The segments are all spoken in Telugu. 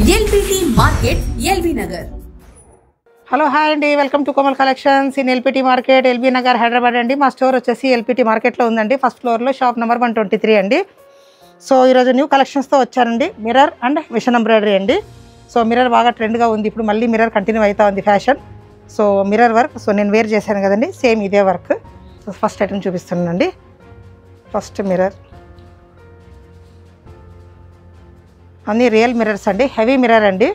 LPT market LB Nagar. Hello hi అండి, welcome to Komal collections in LPT market LB Nagar Hyderabad అండి. మా స్టోర్ వచ్చేసి ఎల్పిటి మార్కెట్లో ఉందండి. ఫస్ట్ ఫ్లోర్లో షాప్ నెంబర్ 123 అండి. సో ఈరోజు న్యూ కలెక్షన్స్తో వచ్చానండి. మిర్రర్ అండ్ మిషన్ ఎంబ్రాయిడరీ అండి. సో మిర్రర్ బాగా ట్రెండ్గా ఉంది, ఇప్పుడు మళ్ళీ మిర్రర్ కంటిన్యూ అవుతా ఉంది fashion. So mirror work, so నేను వేర్ చేశాను కదండి, సేమ్ ఇదే వర్క్. సో ఫస్ట్ ఐటమ్ చూపిస్తున్నానండి. ఫస్ట్ మిర్రర్ అన్నీ రియల్ మిర్రర్స్ అండి, హెవీ మిర్రర్ అండి.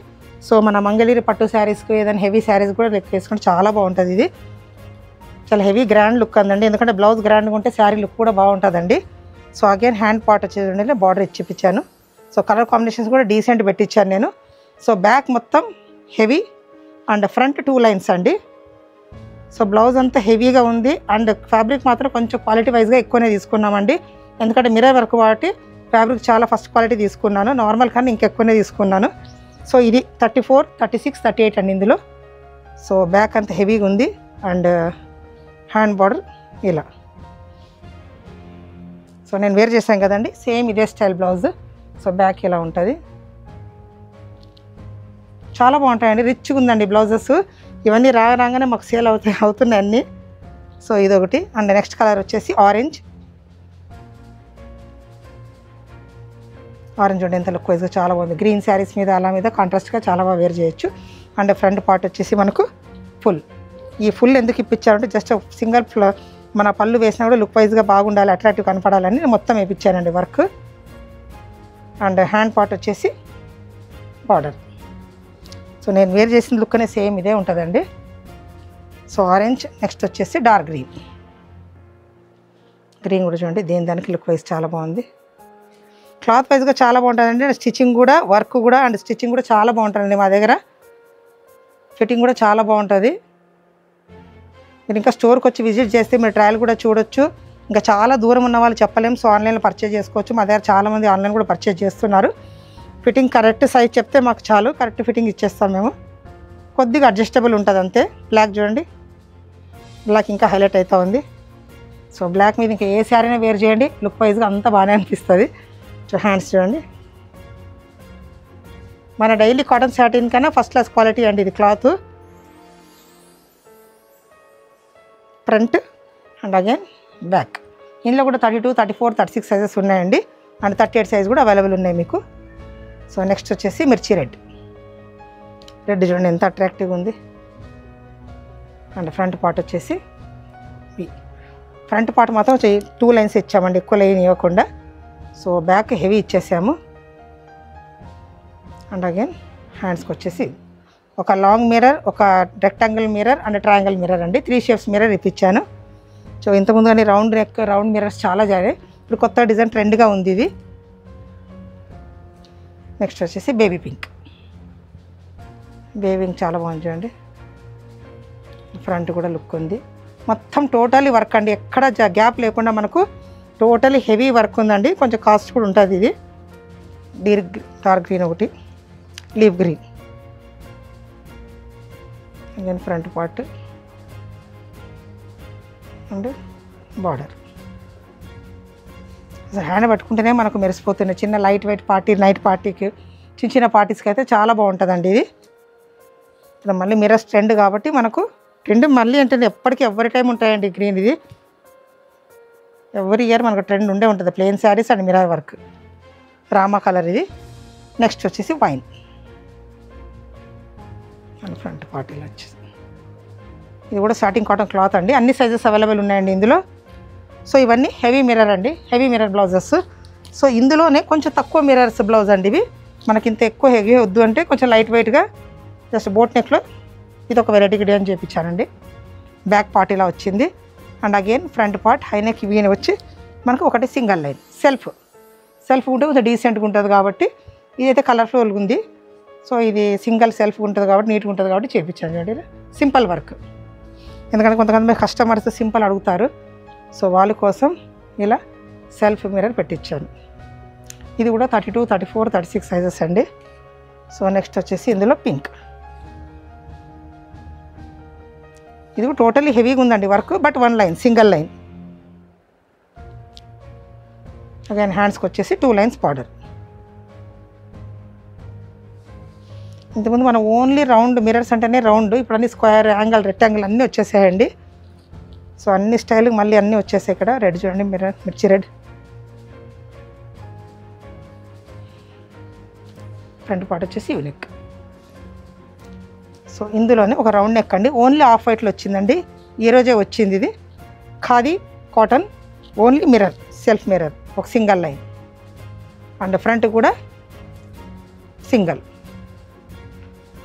సో మన మంగళగిరి పట్టు శారీస్కి ఏదైనా హెవీ శారీస్ కూడా లెక్క వేసుకుంటే చాలా బాగుంటుంది. ఇది చాలా హెవీ గ్రాండ్ లుక్ అందండి, ఎందుకంటే బ్లౌజ్ గ్రాండ్గా ఉంటే శారీ లుక్ కూడా బాగుంటుందండి. సో అగైన్ హ్యాండ్ పార్ట్ వచ్చేది బార్డర్ ఇచ్చిపించాను. సో కలర్ కాంబినేషన్స్ కూడా డీసెంట్ పెట్టించాను నేను. సో బ్యాక్ మొత్తం హెవీ అండ్ ఫ్రంట్ 2 లైన్స్ అండి. సో బ్లౌజ్ అంతా హెవీగా ఉంది అండ్ ఫ్యాబ్రిక్ మాత్రం కొంచెం క్వాలిటీ వైజ్గా ఎక్కువనే తీసుకున్నామండి, ఎందుకంటే మిర్రర్ వర్క్ కాబట్టి ఫ్యాబ్రిక్ చాలా ఫస్ట్ క్వాలిటీ తీసుకున్నాను, నార్మల్ కానీ ఇంకెక్కువనే తీసుకున్నాను. సో ఇది 34, 36, 38 అండి ఇందులో. సో బ్యాక్ అంతా హెవీగా ఉంది అండ్ హ్యాండ్ బార్డర్ ఇలా. సో నేను వేర్ చేశాను కదండి, సేమ్ ఇదే స్టైల్ బ్లౌజ్. సో బ్యాక్ ఇలా ఉంటుంది, చాలా బాగుంటాయండి, రిచ్గా ఉందండి బ్లౌజెస్. ఇవన్నీ రాగానే మాకు సేల్ అవుతున్నాయి అన్నీ. సో ఇదొకటి అండ్ నెక్స్ట్ కలర్ వచ్చేసి ఆరెంజ్. ఆరెంజ్ ఉంటే ఎంత లుక్ వైజ్గా చాలా బాగుంది, గ్రీన్ శారీస్ మీద అలా మీద కాంట్రాస్ట్గా చాలా బాగా వేర్ చేయొచ్చు. అండ్ ఫ్రంట్ పార్ట్ వచ్చేసి మనకు ఫుల్. ఈ ఫుల్ ఎందుకు ఇప్పించారంటే జస్ట్ సింగిల్ మన పళ్ళు వేసినా కూడా లుక్ వైజ్గా బాగుండాలి, అట్రాక్టివ్ కనపడాలని నేను మొత్తం వేయించానండి వర్క్. అండ్ హ్యాండ్ పార్ట్ వచ్చేసి బార్డర్. సో నేను వేర్ చేసిన లుక్ అనే సేమ్ ఇదే ఉంటుందండి. సో ఆరెంజ్, నెక్స్ట్ వచ్చేసి డార్క్ గ్రీన్. గ్రీన్ కూడా చూడండి, దేని దానికి లుక్ వైజ్ చాలా బాగుంది, క్లాత్ వైజ్గా చాలా బాగుంటుందండి. స్టిచ్చింగ్ కూడా, వర్క్ కూడా అండ్ స్టిచ్చింగ్ కూడా చాలా బాగుంటుందండి మా దగ్గర. ఫిట్టింగ్ కూడా చాలా బాగుంటుంది. మీరు ఇంకా స్టోర్కి వచ్చి విజిట్ చేస్తే మీరు ట్రయల్ కూడా చూడొచ్చు. ఇంకా చాలా దూరం ఉన్న వాళ్ళు చెప్పలేము, సో ఆన్లైన్లో పర్చేజ్ చేసుకోవచ్చు. మా దగ్గర చాలామంది ఆన్లైన్ కూడా పర్చేజ్ చేస్తున్నారు. ఫిట్టింగ్ కరెక్ట్ సైజ్ చెప్తే మాకు చాలు, కరెక్ట్ ఫిట్టింగ్ ఇచ్చేస్తాం మేము. కొద్దిగా అడ్జస్టబుల్ ఉంటుంది అంతే. బ్లాక్ చూడండి, బ్లాక్ ఇంకా హైలైట్ అవుతూ ఉంది. సో బ్లాక్ మీద ఇంకా ఏ శారీనే వేర్ చేయండి, లుక్ వైజ్గా అంతా బాగానే అనిపిస్తుంది. సో హ్యాండ్స్ చూడండి, మన డైలీ కాటన్ సాటిన్ కన్నా ఫస్ట్ క్లాస్ క్వాలిటీ అండి ఇది cloth. Front and again back. ఇందులో కూడా 32, 34, 36 సైజెస్ ఉన్నాయండి అండ్ 38 సైజ్ కూడా అవైలబుల్ ఉన్నాయి మీకు. సో నెక్స్ట్ వచ్చేసి మిర్చి రెడ్. రెడ్ చూడండి ఎంత అట్రాక్టివ్గా ఉంది. అండ్ ఫ్రంట్ పార్ట్ వచ్చేసి ఫ్రంట్ పార్ట్ మాత్రం 2 లైన్స్ ఇచ్చామండి, ఎక్కువ లైన్ ఇవ్వకుండా. సో బ్యాక్ హెవీ ఇచ్చేసాము. అండ్ అగైన్ హ్యాండ్స్కి వచ్చేసి ఒక లాంగ్ మిర్రర్, ఒక rectangle mirror and triangle mirror అండి, 3 షేప్స్ మిర్రర్ ఇప్పించాను. సో ఇంతకుముందు కానీ రౌండ్ నెక్, రౌండ్ మిర్రర్స్ చాలా జారాయి, ఇప్పుడు కొత్త డిజైన్ ట్రెండ్గా ఉంది ఇది. నెక్స్ట్ వచ్చేసి బేబీ పింక్. బేబీ పింక్ చాలా బాగుంది చూడండి, ఫ్రంట్ కూడా లుక్ ఉంది. మొత్తం టోటలీ వర్క్ అండి, ఎక్కడ గ్యాప్ లేకుండా మనకు టోటలీ హెవీ వర్క్ ఉందండి. కొంచెం కాస్ట్ కూడా ఉంటుంది ఇది. డార్క్ గ్రీన్ ఒకటి, leave green. Again front part and border. అసలు హ్యాండ్ పట్టుకుంటేనే మనకు మెరిసిపోతున్నాయి. చిన్న లైట్ వెయిట్ పార్టీ, నైట్ పార్టీకి, చిన్న చిన్న పార్టీస్కి అయితే చాలా బాగుంటుందండి ఇది. ఇప్పుడు మళ్ళీ మిర్రర్స్ ట్రెండ్ కాబట్టి మనకు ట్రెండ్ మళ్ళీ అంటే ఎప్పటికీ ఎవరి టైం ఉంటాయండి గ్రీన్. ఇది ఎవ్రీ ఇయర్ మనకు ట్రెండ్ ఉండే ఉంటుంది, plain saris and mirror work. Rama colour ఇది. నెక్స్ట్ వచ్చేసి వైన్ అండ్ ఫ్రంట్ పార్ట్ ఇలా వచ్చేసి. ఇది కూడా స్టార్టింగ్ కాటన్ క్లాత్ అండి, అన్ని సైజెస్ అవైలబుల్ ఉన్నాయండి ఇందులో. సో ఇవన్నీ హెవీ మిర్రర్ అండి, హెవీ మిర్రర్ బ్లౌజెస్. సో ఇందులోనే కొంచెం తక్కువ మిర్రర్స్ బ్లౌజ్ అండి ఇవి. మనకి ఇంత ఎక్కువ హెవీ వద్దు అంటే కొంచెం లైట్ వెయిట్గా జస్ట్ బోట్ నెక్లో ఇది ఒక వెరైటీ డిజైన్ చేయించానండి. బ్యాక్ పార్ట్ ఇలా వచ్చింది and again front part high neck వీని వచ్చి మనకు ఒకటి సింగిల్ లైన్ సెల్ఫ్ ఉంటే కొంచెం డీసెంట్గా ఉంటుంది కాబట్టి ఇదైతే కలర్ఫుల్గా ఉంది. సో ఇది సింగిల్ సెల్ఫ్ ఉంటుంది కాబట్టి నీట్గా ఉంటుంది కాబట్టి చేయించాను చూడండి. సింపుల్ వర్క్, ఎందుకంటే కొంతమంది కస్టమర్స్ సింపుల్ అడుగుతారు, సో వాళ్ళ కోసం ఇలా సెల్ఫ్ మిర్రర్ పెట్టించాను. ఇది కూడా 32, 34, 36 సైజెస్ అండి. సో నెక్స్ట్ వచ్చేసి ఇందులో పింక్. ఇది టోటలీ హెవీగా ఉందండి work, but 1 line, single line. Again హ్యాండ్స్కి వచ్చేసి 2 లైన్స్ బార్డర్. ఇంతకుముందు మనం ఓన్లీ రౌండ్ మిర్రర్స్ అంటేనే రౌండ్, ఇప్పుడు అన్ని స్క్వేర్, యాంగిల్, రెక్టాంగిల్ అన్నీ వచ్చేసాయండి. సో అన్ని స్టైల్కి మళ్ళీ అన్నీ వచ్చేసాయి. ఇక్కడ రెడ్ చూడండి, మిర్రర్ మిర్చి రెడ్. ఫ్రంట్ పార్ట్ వచ్చేసి యూ నెక్. సో ఇందులోనే ఒక రౌండ్ నెక్ అండి, ఓన్లీ ఆఫ్ వైట్లో వచ్చిందండి, ఈ రోజే వచ్చింది. ఇది khadi cotton, only mirror, self mirror, ఒక సింగిల్ లైన్. అండ్ ఫ్రంట్ కూడా సింగిల్.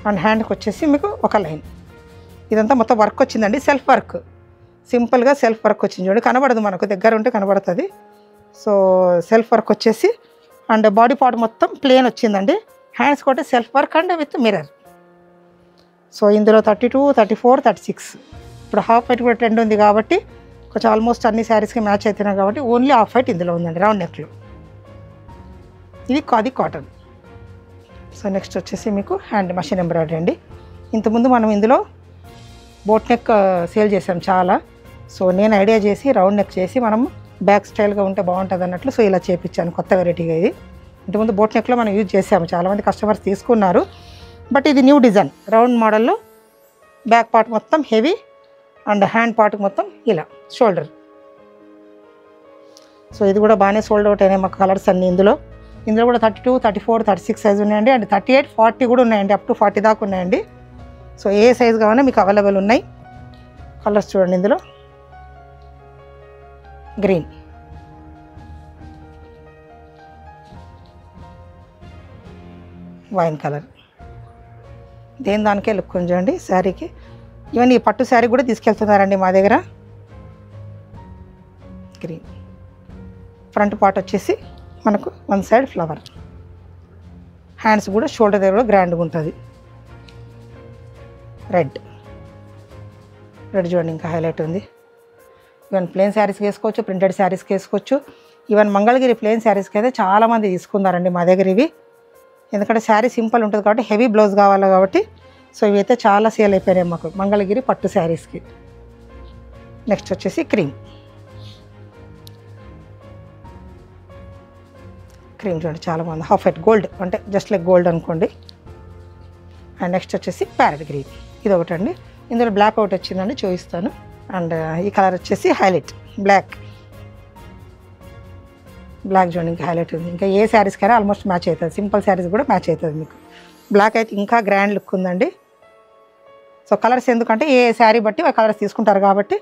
అండ్ హ్యాండ్కి వచ్చేసి మీకు ఒక లైన్. ఇదంతా మొత్తం వర్క్ వచ్చిందండి, సెల్ఫ్ వర్క్, సింపుల్గా సెల్ఫ్ వర్క్ వచ్చింది. చూడండి, కనబడదు, మనకు దగ్గర ఉంటే కనబడుతుంది. సో సెల్ఫ్ వర్క్ వచ్చేసి అండ్ బాడీ పార్ట్ మొత్తం ప్లేన్ వచ్చిందండి. హ్యాండ్స్ కూడా self work and with mirror. So ఇందులో 32, 34, 36. ఇప్పుడు హాఫ్ వైట్ కూడా ట్రెండ్ ఉంది కాబట్టి కొంచెం ఆల్మోస్ట్ అన్ని శారీస్కి మ్యాచ్ అవుతున్నాయి కాబట్టి ఓన్లీ హాఫ్ వైట్ ఇందులో ఉందండి, రౌండ్ నెక్లో. ఇది ఖాదీ కాటన్. సో నెక్స్ట్ వచ్చేసి మీకు హ్యాండ్ మషిన్ ఎంబ్రాయిడరీ అండి. ఇంతకుముందు మనం ఇందులో బోట్ నెక్ సేల్ చేసాం చాలా. సో నేను ఐడియా చేసి రౌండ్ నెక్ చేసి మనం బ్యాక్ స్టైల్గా ఉంటే బాగుంటుంది అన్నట్లు సో ఇలా చేయించాను, కొత్త వెరైటీగా. ఇది ఇంతకుముందు బోట్ నెక్లో మనం యూజ్ చేసాము, చాలామంది కస్టమర్స్ తీసుకున్నారు. బట్ ఇది న్యూ డిజైన్, రౌండ్ మోడల్లో బ్యాక్ పార్ట్ మొత్తం హెవీ అండ్ హ్యాండ్ పార్ట్ మొత్తం ఇలా షోల్డర్. సో ఇది కూడా బాగానే సోల్డ్ అవుట్ అయినాయి మాకు కలర్స్ అన్నీ. ఇందులో కూడా 32, 34, 36 సైజ్ ఉన్నాయండి. అండ్ 38, 40 కూడా ఉన్నాయండి, అప్ టు 40 దాకా ఉన్నాయండి. సో ఏ సైజ్ కావాలన్నా మీకు అవైలబుల్ ఉన్నాయి. కలర్స్ చూడండి, ఇందులో గ్రీన్, వైన్ కలర్, దేని దానికే లుక్ చూడండి శారీకి. ఈవెన్ ఈ పట్టు శారీ కూడా తీసుకెళ్తున్నారండి మా దగ్గర. గ్రీన్. ఫ్రంట్ పార్ట్ వచ్చేసి మనకు వన్ సైడ్ ఫ్లవర్, హ్యాండ్స్ కూడా షోల్డర్ దగ్గర కూడా గ్రాండ్గా ఉంటుంది. రెడ్ చూడండి, ఇంకా హైలైట్ ఉంది. ఈవెన్ ప్లెయిన్ శారీస్కి వేసుకోవచ్చు, ప్రింటెడ్ శారీస్కి వేసుకోవచ్చు. ఈవెన్ మంగళగిరి ప్లెయిన్ శారీస్కి అయితే చాలామంది తీసుకున్నారండి మా దగ్గర ఇవి. ఎందుకంటే శారీ సింపుల్ ఉంటుంది కాబట్టి హెవీ బ్లౌజ్ కావాలి కాబట్టి సో ఇవి అయితే చాలా సేల్ అయిపోయినాయి మాకు మంగళగిరి పట్టు శారీస్కి. నెక్స్ట్ వచ్చేసి క్రీమ్ చూడండి, చాలా బాగుంది. హాఫ్ వైట్ గోల్డ్, అంటే జస్ట్ లైక్ గోల్డ్ అనుకోండి. అండ్ నెక్స్ట్ వచ్చేసి ప్యారెట్ గ్రీన్, ఇది ఒకటి అండి. ఇందులో బ్లాక్ అవుట్ వచ్చిందండి, చూపిస్తాను. అండ్ ఈ కలర్ వచ్చేసి హైలైట్ బ్లాక్ చూడండి, ఇంకా హైలైట్ ఉంది. ఇంకా ఏ శారీస్కైనా ఆల్మోస్ట్ మ్యాచ్ అవుతుంది, సింపుల్ శారీస్ కూడా మ్యాచ్ అవుతుంది మీకు. బ్లాక్ అయితే ఇంకా గ్రాండ్ లుక్ ఉందండి. సో కలర్స్ ఎందుకంటే ఏ శారీ బట్టి ఆ కలర్స్ తీసుకుంటారు కాబట్టి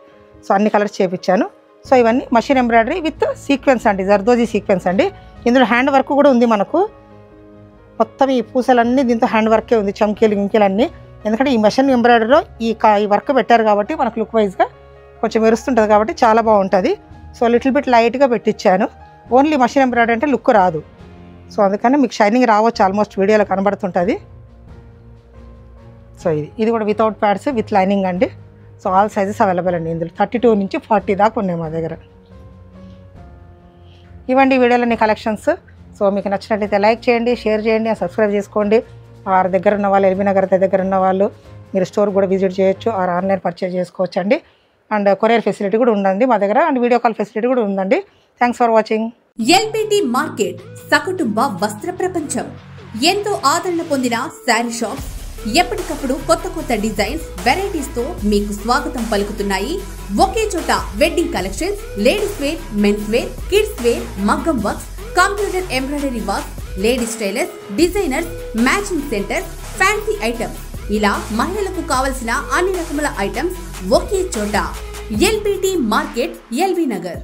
సో అన్ని కలర్స్ చేయించాను. సో ఇవన్నీ మషిన్ ఎంబ్రాయిడరీ విత్ సీక్వెన్స్ అండి, జర్దోజీ సీక్వెన్స్ అండి. ఇందులో హ్యాండ్ వర్క్ కూడా ఉంది మనకు. మొత్తం ఈ పూసలన్నీ దీంతో హ్యాండ్ వర్కే ఉంది, చమ్కీలు గింకీలు అన్నీ. ఎందుకంటే ఈ మషిన్ ఎంబ్రాయిడరీలో ఈ వర్క్ పెట్టారు కాబట్టి మనకు లుక్ వైజ్గా కొంచెం మెరుస్తుంటుంది కాబట్టి చాలా బాగుంటుంది. సో లిటిల్ బిట్ లైట్గా పెట్టించాను. ఓన్లీ మషిన్ ఎంబ్రాయిడరీ అంటే లుక్ రాదు, సో అందుకని మీకు షైనింగ్ రావచ్చు, ఆల్మోస్ట్ వీడియోలో కనబడుతుంటుంది. సో ఇది కూడా వితౌట్ ప్యాడ్స్ విత్ లైనింగ్ అండి. సో ఆల్ సైజెస్ అవైలబుల్ అండి. ఇందులో 32 నుంచి 40 దాకా ఉన్నాయి మా దగ్గర. ఇవ్వండి వీడియోలోని కలెక్షన్స్. సో మీకు నచ్చినట్లయితే లైక్ చేయండి, షేర్ చేయండి, సబ్స్క్రైబ్ చేసుకోండి. ఆర్ దగ్గర ఉన్న వాళ్ళు, ఎల్బీ నగర్ దగ్గర ఉన్న వాళ్ళు మీరు స్టోర్ కూడా విజిట్ చేయొచ్చు, ఆర్ ఆన్లైన్ పర్చేజ్ చేసుకోవచ్చు అండి. అండ్ కొరియర్ ఫెసిలిటీ కూడా ఉందండి మా దగ్గర, అండ్ వీడియో కాల్ ఫెసిలిటీ కూడా ఉందండి. Thanks for watching. LBT market, సకుటుంబ వస్త్ర ప్రపంచం. ఎంతో ఆదరణ పొందిన శారీ షాప్స్ ఎప్పటికప్పుడు కొత్త డిజైన్స్, వెరైటీస్ తో మీకు స్వాగతం పలుకుతున్నాయి. ఒకే చోట wedding collections, ladies wear, mens wear, kids wear, మగ్గం works, computer embroidery work, ladies tailors, designers, matching centre, fancy items, ఇలా మహిళలకు కావలసిన అన్ని రకముల ఐటమ్స్ ఒకే చోట. LBT market, LB Nagar.